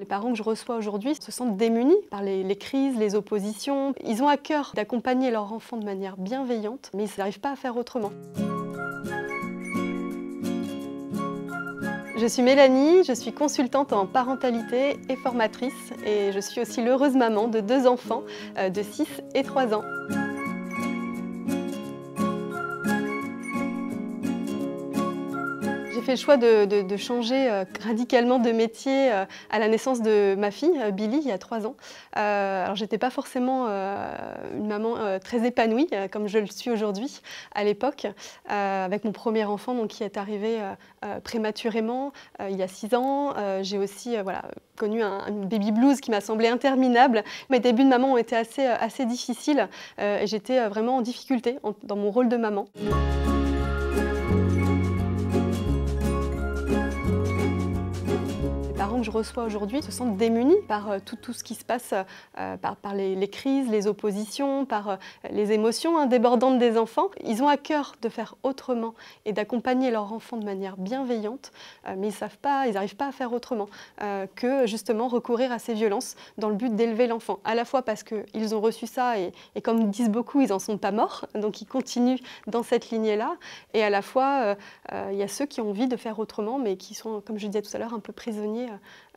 Les parents que je reçois aujourd'hui se sentent démunis par les crises, les oppositions. Ils ont à cœur d'accompagner leur enfant de manière bienveillante, mais ils n'arrivent pas à faire autrement. Je suis Mélanie, je suis consultante en parentalité et formatrice et je suis aussi l'heureuse maman de 2 enfants de 6 et 3 ans. J'ai fait le choix de changer radicalement de métier à la naissance de ma fille, Billy, il y a 3 ans. Alors j'étais pas forcément une maman très épanouie, comme je le suis aujourd'hui, à l'époque, avec mon premier enfant donc, qui est arrivé prématurément, il y a 6 ans. J'ai aussi connu un baby blues qui m'a semblé interminable. Mes débuts de maman ont été assez difficiles et j'étais vraiment en difficulté dans mon rôle de maman. Les parents que je reçois aujourd'hui se sentent démunis par tout ce qui se passe, par les crises, les oppositions, par les émotions débordantes des enfants. Ils ont à cœur de faire autrement et d'accompagner leur enfant de manière bienveillante, mais ils n'arrivent pas à faire autrement que justement recourir à ces violences dans le but d'élever l'enfant. À la fois parce qu'ils ont reçu ça et comme disent beaucoup, ils n'en sont pas morts, donc ils continuent dans cette lignée-là. Et à la fois, il y a ceux qui ont envie de faire autrement, mais qui sont, comme je disais tout à l'heure, un peu prisonniers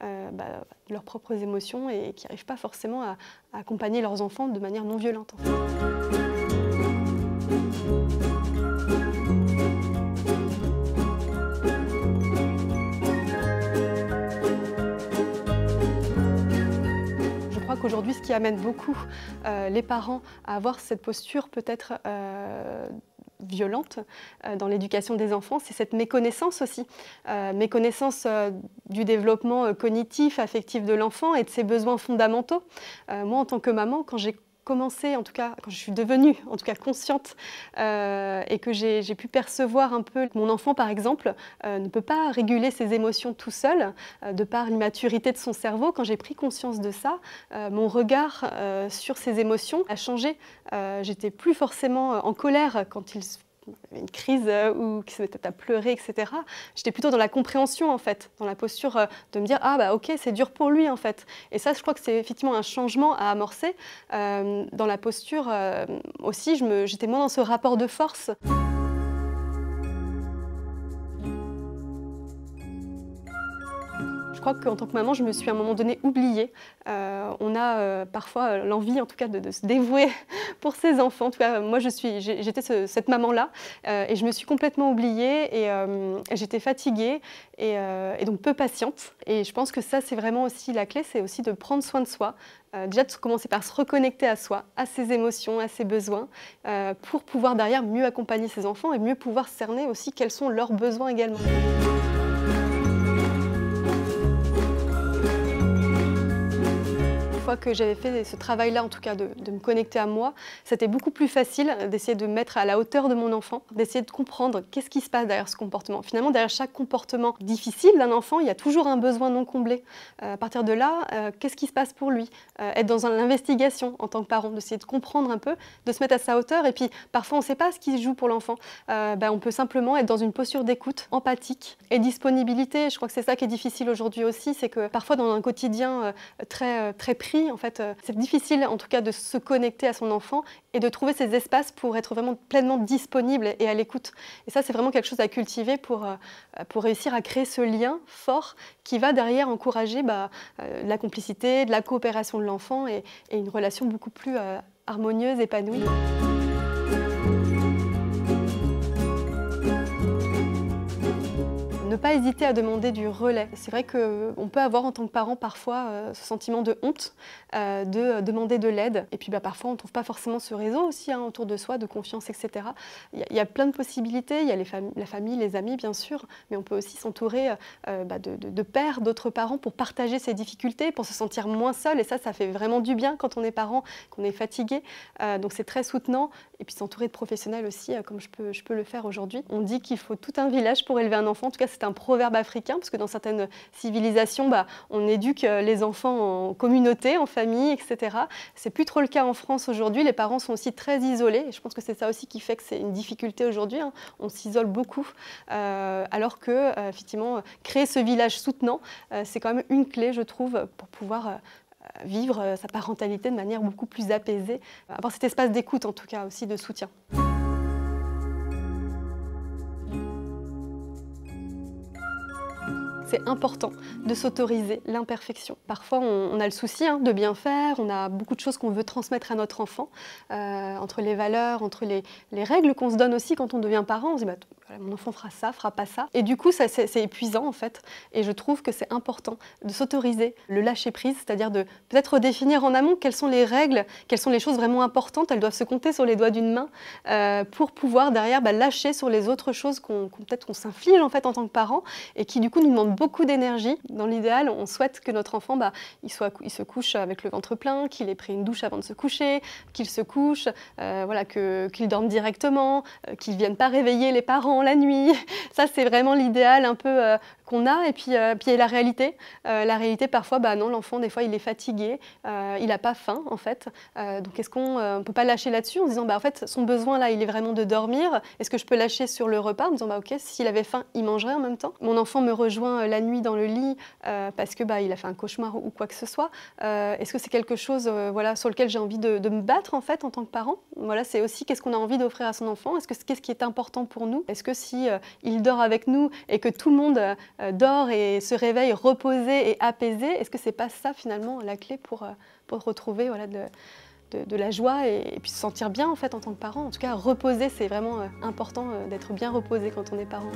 de leurs propres émotions et qui n'arrivent pas forcément à accompagner leurs enfants de manière non violente. En fait. Je crois qu'aujourd'hui, ce qui amène beaucoup les parents à avoir cette posture peut-être violente dans l'éducation des enfants, c'est cette méconnaissance aussi. Méconnaissance du développement cognitif, affectif de l'enfant et de ses besoins fondamentaux. Moi, en tant que maman, quand j'ai commencé, en tout cas, quand je suis devenue en tout cas consciente et que j'ai pu percevoir un peu mon enfant, par exemple, ne peut pas réguler ses émotions tout seul, de par l'immaturité de son cerveau. Quand j'ai pris conscience de ça, mon regard sur ses émotions a changé. J'étais plus forcément en colère quand il y avait une crise ou qui se mettait à pleurer, etc. J'étais plutôt dans la compréhension, en fait, dans la posture de me dire « Ah, bah ok, c'est dur pour lui, en fait ». Et ça, je crois que c'est effectivement un changement à amorcer. Dans la posture aussi, j'étais moins dans ce rapport de force. Je crois qu'en tant que maman, je me suis à un moment donné oubliée. On a parfois l'envie, en tout cas, de se dévouer pour ses enfants. En tout cas, moi, j'étais cette maman-là et je me suis complètement oubliée et j'étais fatiguée et donc peu patiente. Et je pense que ça, c'est vraiment aussi la clé, c'est aussi de prendre soin de soi. Déjà de commencer par se reconnecter à soi, à ses émotions, à ses besoins, pour pouvoir derrière mieux accompagner ses enfants et mieux pouvoir cerner aussi quels sont leurs besoins également. Une fois que j'avais fait ce travail-là, en tout cas de me connecter à moi, c'était beaucoup plus facile d'essayer de me mettre à la hauteur de mon enfant, d'essayer de comprendre qu'est-ce qui se passe derrière ce comportement. Finalement, derrière chaque comportement difficile d'un enfant, il y a toujours un besoin non comblé. À partir de là, qu'est-ce qui se passe pour lui? Être dans l'investigation en tant que parent, d'essayer de comprendre un peu, de se mettre à sa hauteur. Et puis, parfois, on ne sait pas ce qui se joue pour l'enfant. On peut simplement être dans une posture d'écoute, empathique et disponibilité. Je crois que c'est ça qui est difficile aujourd'hui aussi, c'est que parfois, dans un quotidien très pris, en fait, c'est difficile en tout cas de se connecter à son enfant et de trouver ces espaces pour être vraiment pleinement disponible et à l'écoute. Et ça, c'est vraiment quelque chose à cultiver pour réussir à créer ce lien fort qui va derrière encourager de la complicité, de la coopération de l'enfant et une relation beaucoup plus harmonieuse, épanouie. Ne pas hésiter à demander du relais. C'est vrai qu'on peut avoir en tant que parent parfois ce sentiment de honte de demander de l'aide. Et puis parfois on ne trouve pas forcément ce réseau aussi autour de soi, de confiance, etc. Il y a plein de possibilités, il y a la famille, les amis bien sûr, mais on peut aussi s'entourer de pairs, d'autres parents pour partager ses difficultés, pour se sentir moins seul. Et ça fait vraiment du bien quand on est parent, qu'on est fatigué. Donc c'est très soutenant. Et puis s'entourer de professionnels aussi, comme je peux le faire aujourd'hui. On dit qu'il faut tout un village pour élever un enfant. En tout cas, c'est un proverbe africain, parce que dans certaines civilisations, on éduque les enfants en communauté, en famille, etc. C'est plus trop le cas en France aujourd'hui. Les parents sont aussi très isolés. Et je pense que c'est ça aussi qui fait que c'est une difficulté aujourd'hui. On s'isole beaucoup, alors que, effectivement, créer ce village soutenant, c'est quand même une clé, je trouve, pour pouvoir vivre sa parentalité de manière beaucoup plus apaisée, avoir cet espace d'écoute en tout cas aussi de soutien. C'est important de s'autoriser l'imperfection. Parfois, on a le souci de bien faire, on a beaucoup de choses qu'on veut transmettre à notre enfant, entre les valeurs, entre les règles qu'on se donne aussi quand on devient parent. On se dit, voilà, mon enfant fera ça, fera pas ça. Et du coup, c'est épuisant en fait. Et je trouve que c'est important de s'autoriser le lâcher-prise, c'est-à-dire de peut-être redéfinir en amont quelles sont les règles, quelles sont les choses vraiment importantes. Elles doivent se compter sur les doigts d'une main pour pouvoir derrière lâcher sur les autres choses peut-être qu'on s'inflige en fait en tant que parent et qui du coup nous demandent beaucoup d'énergie. Dans l'idéal, on souhaite que notre enfant il se couche avec le ventre plein, qu'il ait pris une douche avant de se coucher, qu'il se couche, voilà, qu'il dorme directement, qu'il ne vienne pas réveiller les parents la nuit. Ça, c'est vraiment l'idéal un peu qu'on a. Et puis il y a la réalité. La réalité, parfois, non, l'enfant, des fois, il est fatigué, il n'a pas faim, en fait. Donc, est-ce qu'on ne peut pas lâcher là-dessus en se disant, en fait, son besoin, là, il est vraiment de dormir. Est-ce que je peux lâcher sur le repas en me disant, OK, s'il avait faim, il mangerait en même temps. Mon enfant me rejoint la nuit dans le lit parce que il a fait un cauchemar ou quoi que ce soit. Est-ce que c'est quelque chose voilà, sur lequel j'ai envie de me battre, en fait, en tant que parent? Voilà, c'est aussi qu'est-ce qu'on a envie d'offrir à son enfant. Qu'est-ce qui est important pour nous? Est-ce que si il dort avec nous et que tout le monde dort et se réveille reposé et apaisé, est-ce que c'est pas ça finalement la clé pour retrouver voilà, de la joie et puis se sentir bien en fait en tant que parent? En tout cas, reposer, c'est vraiment important d'être bien reposé quand on est parent.